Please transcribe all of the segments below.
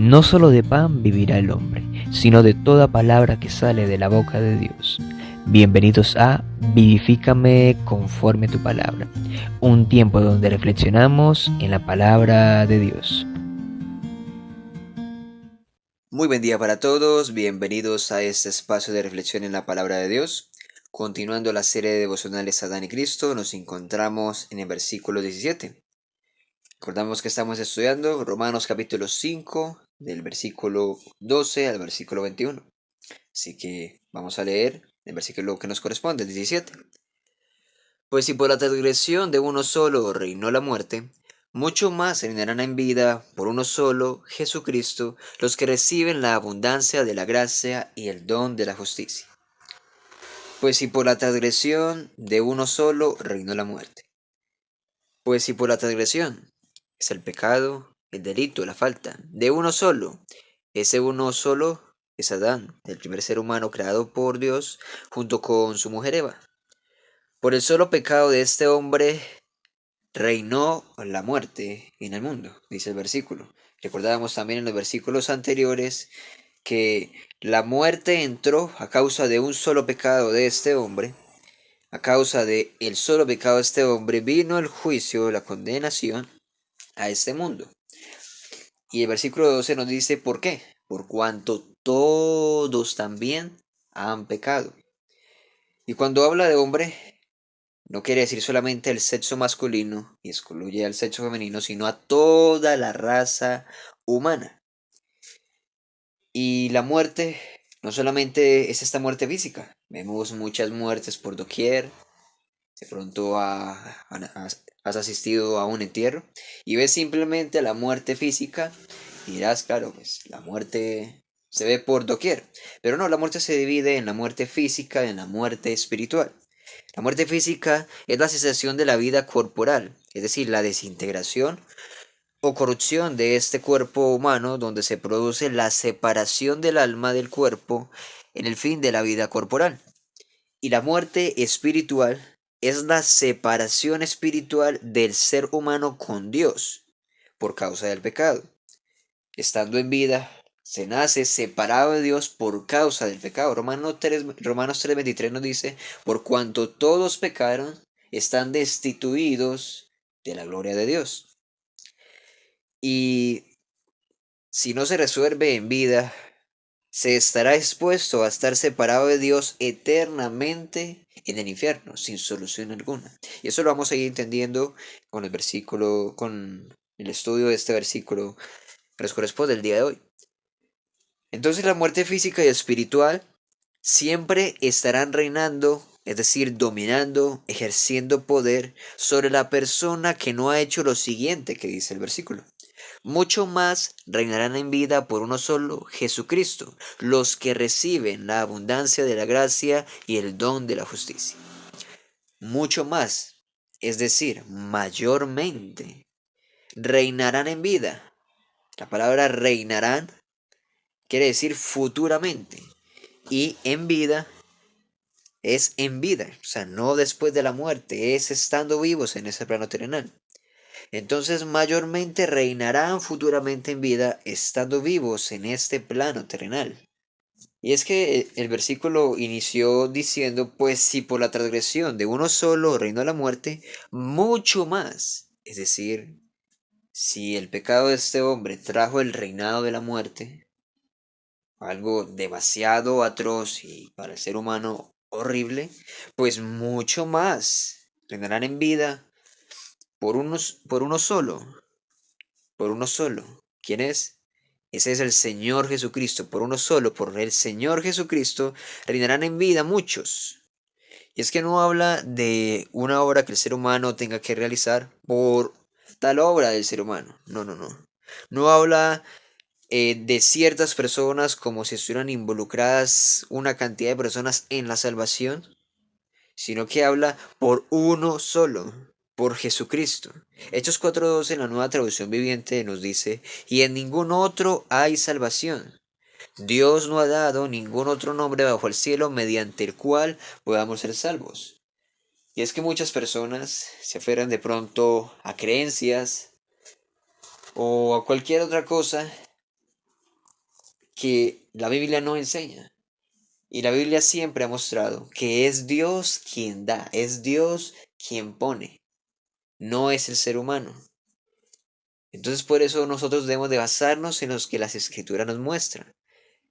No solo de pan vivirá el hombre, sino de toda palabra que sale de la boca de Dios. Bienvenidos a Vivifícame conforme tu palabra, un tiempo donde reflexionamos en la palabra de Dios. Muy buen día para todos, bienvenidos a este espacio de reflexión en la palabra de Dios. Continuando la serie de devocionales Adán y Cristo, nos encontramos en el versículo 17. Recordamos que estamos estudiando Romanos capítulo 5, del versículo 12 al versículo 21. Así que vamos a leer el versículo que nos corresponde, el 17. Pues si por la transgresión de uno solo reinó la muerte, mucho más reinarán en vida por uno solo, Jesucristo, los que reciben la abundancia de la gracia y el don de la justicia. Pues si por la transgresión de uno solo reinó la muerte. Pues si por la transgresión es el pecado, el delito, la falta, de uno solo, ese uno solo es Adán, el primer ser humano creado por Dios junto con su mujer Eva. Por el solo pecado de este hombre reinó la muerte en el mundo, dice el versículo. Recordábamos también en los versículos anteriores que la muerte entró a causa de un solo pecado de este hombre. A causa de el solo pecado de este hombre vino el juicio, la condenación a este mundo. Y el versículo 12 nos dice por qué. Por cuanto todos también han pecado. Y cuando habla de hombre, no quiere decir solamente el sexo masculino y excluye al sexo femenino, sino a toda la raza humana. Y la muerte no solamente es esta muerte física, vemos muchas muertes por doquier. De pronto has asistido a un entierro y ves simplemente la muerte física y dirás, claro, pues la muerte se ve por doquier. Pero no, la muerte se divide en la muerte física y en la muerte espiritual. La muerte física es la cesación de la vida corporal, es decir, la desintegración o corrupción de este cuerpo humano donde se produce la separación del alma del cuerpo en el fin de la vida corporal. Y la muerte espiritual es la separación espiritual del ser humano con Dios por causa del pecado. Estando en vida, se nace separado de Dios por causa del pecado. Romanos 3:23 nos dice, por cuanto todos pecaron, están destituidos de la gloria de Dios. Y si no se resuelve en vida, se estará expuesto a estar separado de Dios eternamente en el infierno, sin solución alguna. Y eso lo vamos a ir entendiendo con el versículo, con el estudio de este versículo que nos corresponde el día de hoy. Entonces la muerte física y espiritual siempre estarán reinando, es decir, dominando, ejerciendo poder sobre la persona que no ha hecho lo siguiente que dice el versículo. Mucho más reinarán en vida por uno solo, Jesucristo, los que reciben la abundancia de la gracia y el don de la justicia. Mucho más, es decir, mayormente, reinarán en vida. La palabra reinarán quiere decir futuramente y en vida es en vida, o sea, no después de la muerte, es estando vivos en ese plano terrenal. Entonces mayormente reinarán futuramente en vida, estando vivos en este plano terrenal. Y es que el versículo inició diciendo, pues si por la transgresión de uno solo reinó la muerte, mucho más. Es decir, si el pecado de este hombre trajo el reinado de la muerte, algo demasiado atroz y para el ser humano horrible, pues mucho más reinarán en vida por uno solo, por uno solo. ¿Quién es? Ese es el Señor Jesucristo, por uno solo, por el Señor Jesucristo, reinarán en vida muchos. Y es que no habla de una obra que el ser humano tenga que realizar por tal obra del ser humano. No, no, no. No habla de ciertas personas como si estuvieran involucradas una cantidad de personas en la salvación, sino que habla por uno solo, por Jesucristo. Hechos 4:12 en la Nueva Traducción Viviente nos dice, y en ningún otro hay salvación. Dios no ha dado ningún otro nombre bajo el cielo mediante el cual podamos ser salvos. Y es que muchas personas se aferran de pronto a creencias o a cualquier otra cosa que la Biblia no enseña. Y la Biblia siempre ha mostrado que es Dios quien da, es Dios quien pone, no es el ser humano. Entonces por eso nosotros debemos de basarnos en los que las Escrituras nos muestran.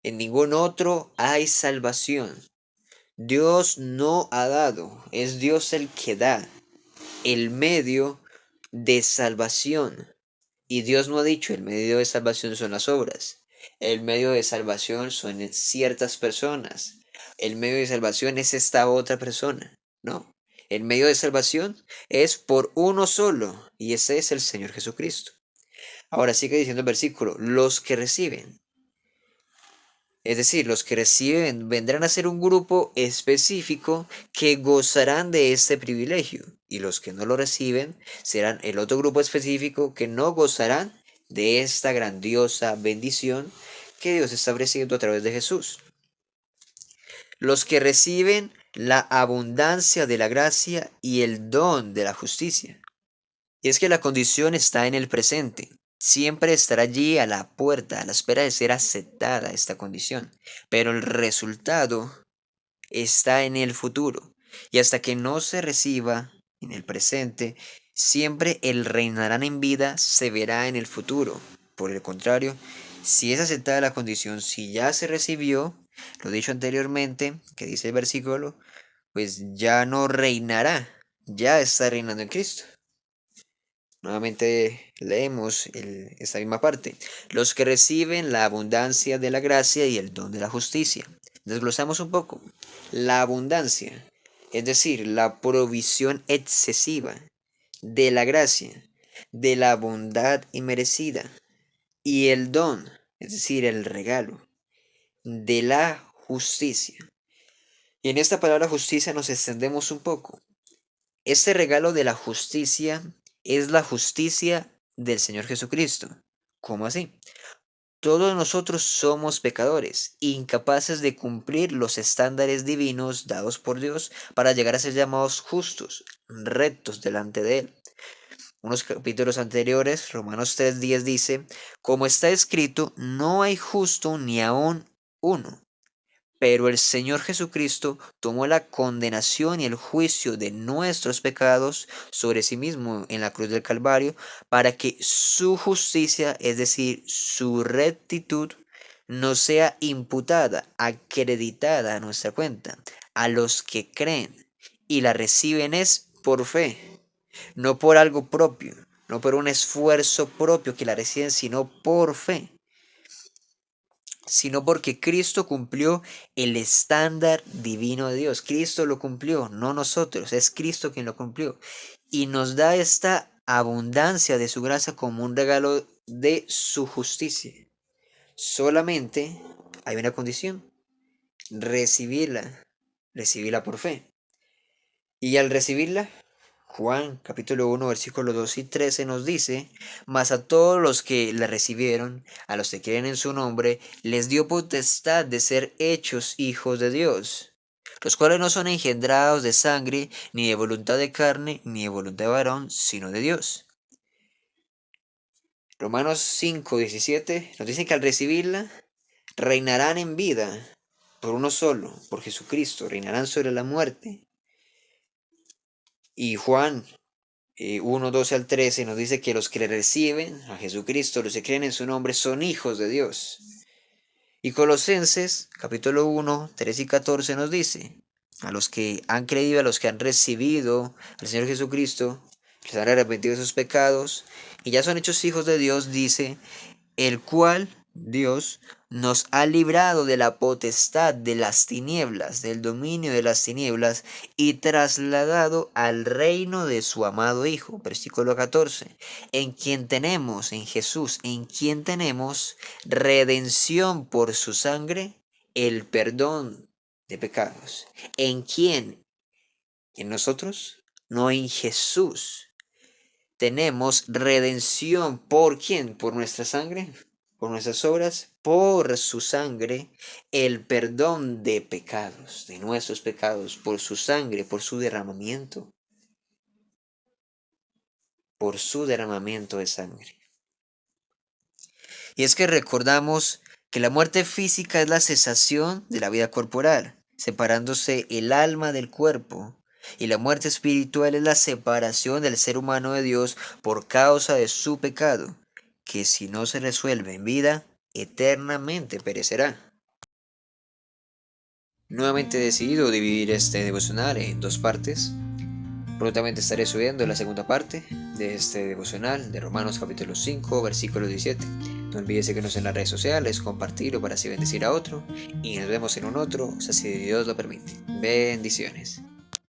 En ningún otro hay salvación. Dios no ha dado, es Dios el que da el medio de salvación. Y Dios no ha dicho el medio de salvación son las obras. El medio de salvación son ciertas personas. El medio de salvación es esta otra persona. No. El medio de salvación es por uno solo. Y ese es el Señor Jesucristo. Ahora sigue diciendo el versículo. Los que reciben. Es decir, los que reciben vendrán a ser un grupo específico que gozarán de este privilegio, y los que no lo reciben serán el otro grupo específico que no gozarán de esta grandiosa bendición que Dios está ofreciendo a través de Jesús. Los que reciben la abundancia de la gracia y el don de la justicia. Y es que la condición está en el presente. Siempre estará allí a la puerta, a la espera de ser aceptada esta condición. Pero el resultado está en el futuro. Y hasta que no se reciba en el presente, siempre el reinarán en vida se verá en el futuro. Por el contrario, si es aceptada la condición, si ya se recibió, lo dicho anteriormente, que dice el versículo, pues ya no reinará, ya está reinando en Cristo. Nuevamente leemos esta misma parte. Los que reciben la abundancia de la gracia y el don de la justicia. Desglosamos un poco. La abundancia, es decir, la provisión excesiva de la gracia, de la bondad inmerecida. Y el don, es decir, el regalo de la justicia. Y en esta palabra justicia nos extendemos un poco. Este regalo de la justicia es la justicia del Señor Jesucristo. ¿Cómo así? Todos nosotros somos pecadores, incapaces de cumplir los estándares divinos dados por Dios para llegar a ser llamados justos, rectos delante de Él. Unos capítulos anteriores, Romanos 3:10 dice, como está escrito, no hay justo ni aún uno. Pero el Señor Jesucristo tomó la condenación y el juicio de nuestros pecados sobre sí mismo en la cruz del Calvario, para que su justicia, es decir, su rectitud, nos sea imputada, acreditada a nuestra cuenta, a los que creen y la reciben es por fe, no por algo propio, no por un esfuerzo propio que la reciben, sino por fe, sino porque Cristo cumplió el estándar divino de Dios. Cristo lo cumplió, no nosotros, es Cristo quien lo cumplió. Y nos da esta abundancia de su gracia como un regalo de su justicia. Solamente hay una condición, recibirla, recibirla por fe. Y al recibirla, Juan capítulo 1 versículos 2 y 13 nos dice, mas a todos los que le recibieron, a los que creen en su nombre, les dio potestad de ser hechos hijos de Dios, los cuales no son engendrados de sangre, ni de voluntad de carne, ni de voluntad de varón, sino de Dios. Romanos 5:17 nos dice que al recibirla, reinarán en vida por uno solo, por Jesucristo, reinarán sobre la muerte. Y Juan 1, 12 al 13 nos dice que los que le reciben a Jesucristo, los que creen en su nombre, son hijos de Dios. Y Colosenses, capítulo 1, 13 y 14 nos dice, a los que han creído, a los que han recibido al Señor Jesucristo, les han arrepentido de sus pecados y ya son hechos hijos de Dios, dice, el cual Dios nos ha librado de la potestad de las tinieblas, del dominio de las tinieblas, y trasladado al reino de su amado Hijo. Versículo 14. En quien tenemos, en Jesús, en quien tenemos redención por su sangre, el perdón de pecados. ¿En quién? ¿En nosotros? No, en Jesús. Tenemos redención. ¿Por quién? ¿Por nuestra sangre? ¿Por nuestras obras? Por su sangre, el perdón de pecados, de nuestros pecados, por su sangre, por su derramamiento de sangre. Y es que recordamos que la muerte física es la cesación de la vida corporal, separándose el alma del cuerpo, y la muerte espiritual es la separación del ser humano de Dios por causa de su pecado, que si no se resuelve en vida, eternamente perecerá. Nuevamente he decidido dividir este devocional en dos partes. Prontamente estaré subiendo la segunda parte de este devocional de Romanos capítulo 5, versículo 17. No olvides seguirnos en las redes sociales, compartirlo para así bendecir a otro, y nos vemos en un otro, o sea, si Dios lo permite. Bendiciones.